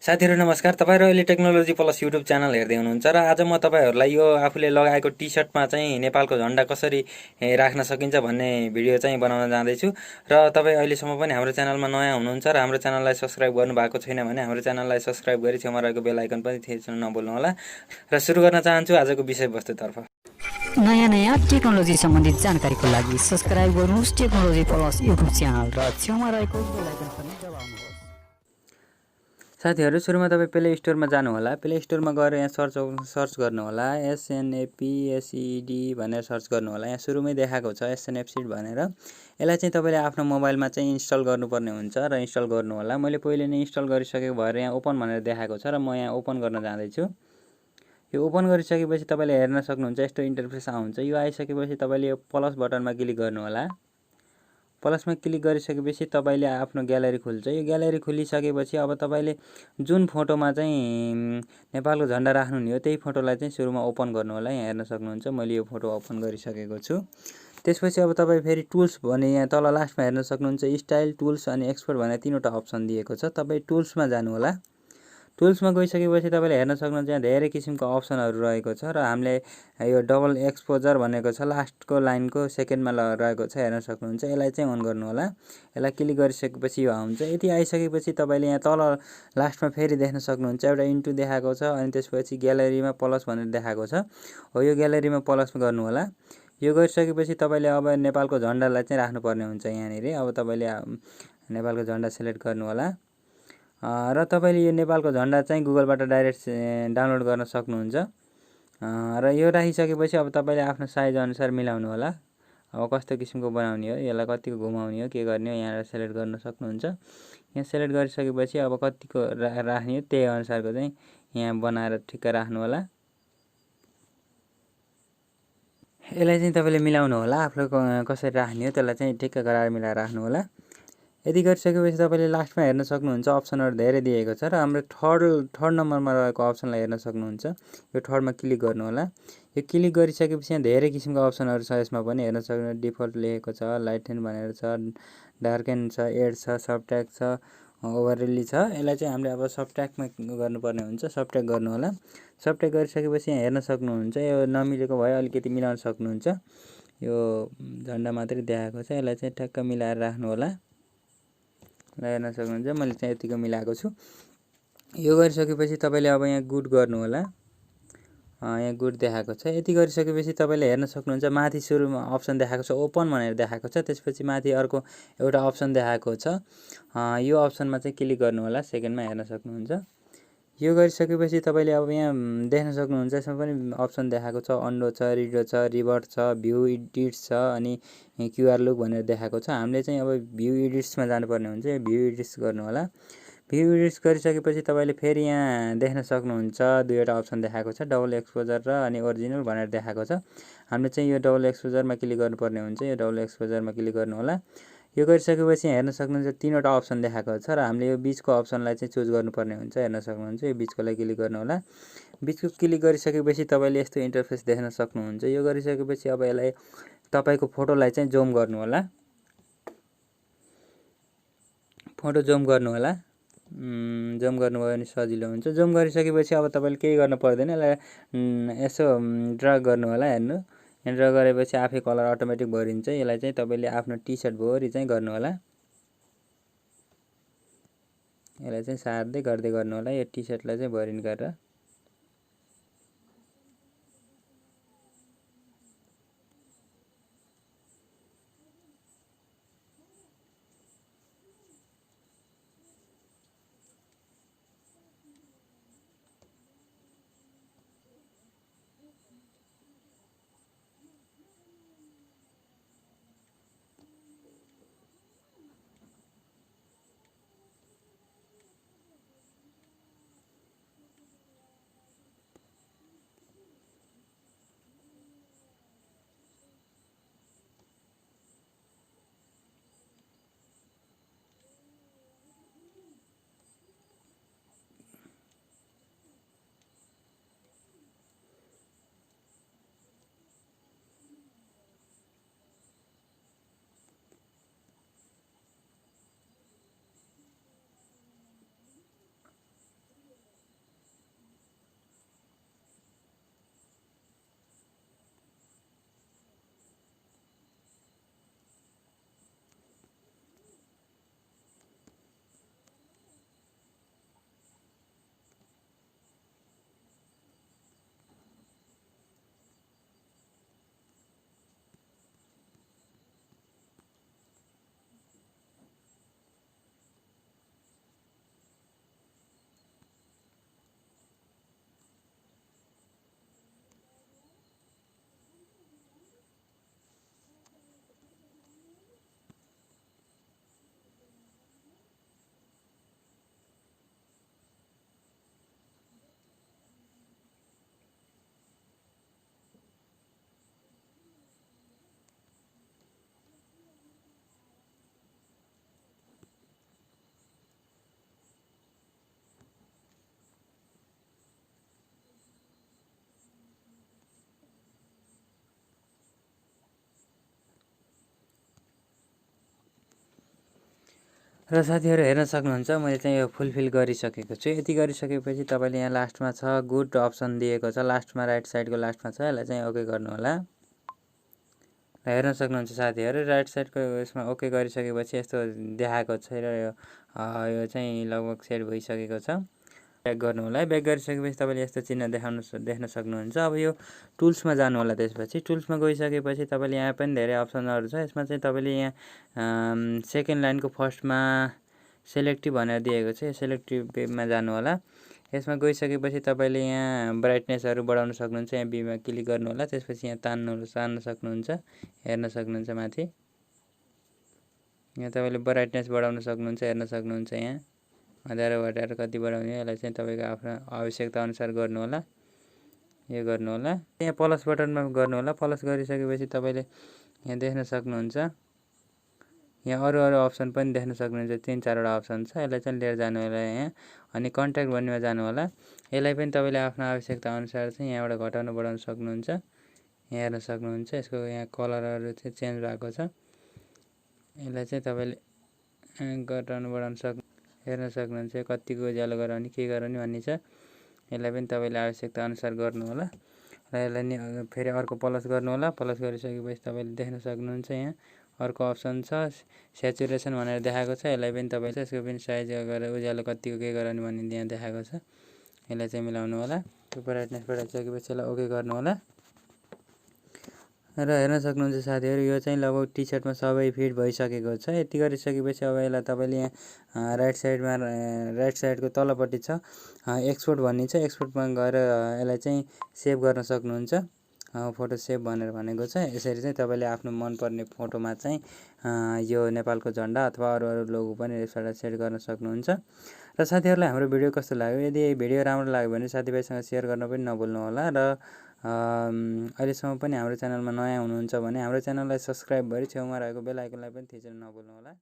साथीहरु नमस्कार। तपाईहरु अहिले टेक्नोलोजी प्लस युट्युब च्यानल हेर्दै हुनुहुन्छ र आज म तपाईहरुलाई यो आफूले लगाएको टी-शर्टमा चाहिँ नेपालको झण्डा कसरी राख्न सकिन्छ भन्ने भिडियो चाहिँ बनाउन जाँदै छु। र तपाई अहिलेसम्म पनि हाम्रो च्यानलमा नयाँ हुनुहुन्छ र हाम्रो च्यानललाई सब्स्क्राइब गर्नु भएको छैन भने हाम्रो च्यानललाई सब्स्क्राइब गरी छेउमा रहेको बेल आइकन पनि थिच्न नभुल्नु होला। र सुरु गर्न चाहन्छु आजको विषयवस्तुतर्फ। नयाँ टेक्नोलोजी सम्बन्धित जानकारीको लागि सब्स्क्राइब गर्नुहोस् टेक्नोलोजी प्लस युट्युब च्यानल र छेउमा रहेको बेल आइकन पनि दबाउनुहोस्। साथीहरु सुरुमा तपाई प्ले स्टोरमा जानु होला। प्ले स्टोरमा गएर यहाँ सर्च गर्नु होला SNAPSED भनेर सर्च गर्नु होला। यहाँ सुरुमै देखाएको छ स्न्यापसिड भनेर। यसलाई चाहिँ तपाईले आफ्नो मोबाइलमा चाहिँ इन्स्टल गर्नुपर्ने हुन्छ र इन्स्टल गर्नु होला। मैले पहिले नै इन्स्टल गरिसकेको भएर यहाँ ओपन भनेर देखाएको छ र म यहाँ ओपन गर्न जाँदै छु। यो ओपन गरिसकेपछि तपाईले हेर्न सक्नुहुन्छ यस्तो इन्टरफेस आउँछ। यो आइसकेपछि तपाईले यो प्लस बटनमा क्लिक गर्नु होला। प्लसमा क्लिक गरिसकेपछि तपाईले आफ्नो ग्यालेरी खुल्छ। यो ग्यालेरी खुलिसकेपछि अब तपाईले जुन फोटोमा चाहिँ नेपालको झण्डा राख्नु नि हो त्यही फोटोलाई चाहिँ सुरुमा ओपन गर्नु होला। यहाँ हेर्न सक्नुहुन्छ मैले यो फोटो ओपन गरिसकेको छु। त्यसपछि अब तपाई फेरि टुल्स भने यहाँ तल लास्टमा हेर्न सक्नुहुन्छ स्टाइल टुल्स अनि एक्सपोर्ट भनेर तीनवटा अप्सन दिएको छ। तपाई टुल्समा जानु होला। टुल्समा गइसकेपछि तपाईले हेर्न सक्नुहुन्छ यहाँ धेरै किसिमको अप्सनहरु रहेको छ र हामीले यो डबल एक्सपोजर भनेको छ लास्टको लाइनको सेकेन्डमा रहेको छ हेर्न सक्नुहुन्छ। यसलाई चाहिँ अन गर्नु होला। यसलाई क्लिक गरिसकेपछि यो आउँछ। यति आइसकेपछि तपाईले यहाँ तल लास्टमा फेरि देख्न सक्नुहुन्छ एउटा इन्टु देखाएको छ अनि त्यसपछि ग्यालेरीमा प्लस भनेर देखाएको छ। हो यो ग्यालेरीमा प्लस गर्नु होला। यो गरिसकेपछि तपाईले अब नेपालको झण्डालाई चाहिँ राख्नुपर्ने हुन्छ यहाँनेरि। अब तपाईले नेपालको झण्डा सिलेक्ट गर्नु होला। र तपाईले यो नेपालको झण्डा चाहिँ गुगलबाट डाइरेक्ट डाउनलोड गर्न सक्नुहुन्छ। र यो राखिसकेपछि अब तपाईले आफ्नो साइज अनुसार मिलाउनु होला। अब कस्तो किसिमको बनाउने हो यसलाई कतिको घुमाउने हो के गर्ने हो यहाँ सिलेक्ट गर्न सक्नुहुन्छ। यहाँ सिलेक्ट गरिसकेपछि अब कतिको राख्ने हो त्यही अनुसारको चाहिँ यहाँ बनाएर ठिक्क राख्नु होला। यसलाई चाहिँ तपाईले मिलाउनु होला। आफूले कसरी राख्ने हो त्यसलाई चाहिँ ठिक्क गराएर मिलाएर राख्नु होला। यदि गरिसकेपछि तपाईले लास्टमा हेर्न सक्नुहुन्छ अप्सनहरु धेरै दिएको छ र हाम्रो थर्ड नम्बरमा रहेको अप्सनलाई हेर्न सक्नुहुन्छ। यो थर्डमा क्लिक गर्नु होला। यो क्लिक गरिसकेपछि यहाँ धेरै किसिमको अप्सनहरु छ। यसमा पनि हेर्न सक्नुहुन्छ डिफल्ट लेखेको छ, लाइटन भनेर छ, डार्केन छ, एड छ, सबट्र्याक्ट छ, ओभरली छ। यसलाई चाहिँ हामीले अब सबट्र्याक्टमा गर्नुपर्ने हुन्छ। सबट्र्याक्ट गर्नु होला। सबट्र्याक्ट गरिसकेपछि यहाँ हेर्न सक्नुहुन्छ यो नमिलेको भए अलिकति मिलाउन सक्नुहुन्छ। यो झण्डा मात्रै देखाएको छ। यसलाई चाहिँ ठ्याक्क मिलाएर राख्नु होला। हेर्न सक्नुहुन्छ मैले चाहिँ यतिको मिलाएको छु। यो गरिसकेपछि तपाईले अब यहाँ गुड गर्नु होला। यहाँ गुड देखाएको छ। यति गरिसकेपछि तपाईले हेर्न सक्नुहुन्छ माथि सुरुमा अप्सन देखाएको छ ओपन भनेर देखाएको छ। त्यसपछि माथि अर्को एउटा अप्सन देखाएको छ। यो अप्सनमा चाहिँ क्लिक गर्नु होला। सेकेन्डमा हेर्न सक्नुहुन्छ। यो गरिसकेपछि तपाईले अब यहाँ देख्न सक्नुहुन्छ यसमा पनि अप्सन देखाएको छ अन्डो छ, रिडो छ, रिभर्ट छ, भ्यू एडिट्स छ अनि क्युआर लुक भनेर देखाएको छ। हामीले चाहिँ अब भ्यू एडिट्समा जानुपर्ने हुन्छ। यो भ्यू एडिट्स गर्नु होला। भ्यू एडिट्स गरिसकेपछि तपाईले फेरि यहाँ देख्न सक्नुहुन्छ दुईवटा अप्सन देखाएको छ डबल एक्सपोजर र अनि ओरिजिनल भनेर देखाएको छ। हामीले चाहिँ यो डबल एक्सपोजरमा क्लिक गर्नुपर्ने हुन्छ। यो डबल एक्सपोजरमा क्लिक गर्नु होला। यो गरिसकेपछि हेर्न सक्नुहुन्छ तीनवटा अप्सन देखाएको छ र हामीले यो बीचको अप्सनलाई चाहिँ चुज गर्नुपर्ने हुन्छ। हेर्न सक्नुहुन्छ यो बीचकोलाई क्लिक गर्नु होला। बीचको क्लिक गरिसकेपछि तपाईले यस्तो इन्टरफेस देख्न सक्नुहुन्छ। यो गरिसकेपछि अब यसलाई तपाईको फोटोलाई चाहिँ जुम गर्नु होला। फोटो जुम गर्नु होला। जुम गर्नुभयो भने सजिलो हुन्छ। जुम गरिसकेपछि अब तपाईले केही गर्न पर्दैन। यसलाई यसो ड्र्याग गर्नु होला। हेर्नु यहाँ ड्र्याग गरेपछि आफै कलर अटोमेटिक भरिन्छ। यसलाई चाहिँ तपाईले आफ्नो टी-शर्ट भरि चाहिँ गर्नु होला। यसलाई चाहिँ सार्दै गर्दै गर्नु होला। यो टी-शर्टलाई चाहिँ भरिन गरेर र साथीहरू हेर्न सक्नुहुन्छ मैले चाहिँ यो फुलफिल गरिसकेको छु। यति गरिसकेपछि तपाईँले यहाँ लास्टमा छ गुड अप्सन दिएको छ, लास्टमा राइट साइडको लास्टमा छ, यसलाई चाहिँ ओके गर्नु होला। र हेर्न सक्नुहुन्छ साथीहरू राइट साइडको यसमा ओके गरिसकेपछि यस्तो देखाएको छ र यो चाहिँ लगभग सेट भइसकेको छ। ब्याक गर्नु होला। ब्याक गरिसकेपछि तपाईँले यस्तो चिन्ह देख्न सक्नुहुन्छ। अब यो टुल्समा जानु होला। त्यसपछि टुल्समा गइसकेपछि तपाईँले यहाँ पनि धेरै अप्सनहरू छ। यसमा चाहिँ तपाईँले यहाँ सेकेन्ड लाइनको फर्स्टमा सेलेक्टिभ भनेर दिएको छ, सेलेक्टिभमा जानु होला। यसमा गइसकेपछि तपाईँले यहाँ ब्राइटनेसहरू बढाउन सक्नुहुन्छ। यहाँ बीमा क्लिक गर्नु होला। त्यसपछि यहाँ तान्न सक्नुहुन्छ, हेर्न सक्नुहुन्छ माथि। यहाँ तपाईँले ब्राइटनेस बढाउन सक्नुहुन्छ, हेर्न सक्नुहुन्छ। यहाँ अँध्यारो घटाएर कति बढाउने यसलाई चाहिँ तपाईँको आफ्नो आवश्यकता अनुसार गर्नु होला। यो गर्नु होला। यहाँ प्लस बटनमा गर्नु होला। प्लस गरिसकेपछि तपाईँले यहाँ देख्न सक्नुहुन्छ। यहाँ अरू अप्सन पनि देख्न सक्नुहुन्छ। 3-4वटा अप्सन छ। यसलाई चाहिँ लिएर जानु होला यहाँ। अनि कन्ट्याक्ट भन्नेमा जानु होला। यसलाई पनि तपाईँले आफ्नो आवश्यकता अनुसार चाहिँ यहाँबाट घटाउन बढाउन सक्नुहुन्छ। यहाँ हेर्न सक्नुहुन्छ। यसको यहाँ कलरहरू चाहिँ चेन्ज भएको छ। यसलाई चाहिँ तपाईँले घटाउन बढाउन हेर्न सक्नुहुन्छ। कतिको उज्यालो गराउने के गराउने भन्ने छ। यसलाई पनि तपाईँले आवश्यकता अनुसार गर्नु होला। र यसलाई नि फेरि अर्को प्लस गर्नु होला। प्लस गरिसकेपछि तपाईँले देख्न सक्नुहुन्छ। यहाँ अर्को अप्सन छ सेचुरेसन भनेर देखाएको छ। यसलाई पनि तपाईँले यसको पनि साइज गरेर उज्यालो कतिको के गराउने भन्ने यहाँ देखाएको छ। यसलाई चाहिँ मिलाउनु होला। त्यो ब्राइटनेस बढाइसकेपछि यसलाई ओके गर्नु होला। र हेर्न सक्नुहुन्छ साथीहरू यो चाहिँ लगभग टी सर्टमा सबै फिट भइसकेको छ। यति गरिसकेपछि अब यसलाई तपाईँले यहाँ राइट साइडको तलपट्टि छ एक्सपोर्ट भन्ने छ। एक्सपोर्टमा गएर यसलाई चाहिँ सेभ गर्न सक्नुहुन्छ। फोटो सेभ भनेर भनेको छ। यसरी चाहिँ तपाईँले आफ्नो मनपर्ने फोटोमा चाहिँ यो नेपालको झन्डा अथवा अरू लोगो पनि यसबाट सेट गर्न सक्नुहुन्छ। र साथीहरूलाई हाम्रो भिडियो कस्तो लाग्यो, यदि भिडियो राम्रो लाग्यो भने साथीभाइसँग सेयर गर्न पनि नभुल्नु होला। र अहिलेसम्म पनि हाम्रो च्यानलमा नयाँ हुनुहुन्छ भने हाम्रो च्यानललाई सब्सक्राइब गरी छेउमा रहेको बेल आइकनलाई पनि थिच्न नभुल्नु होला।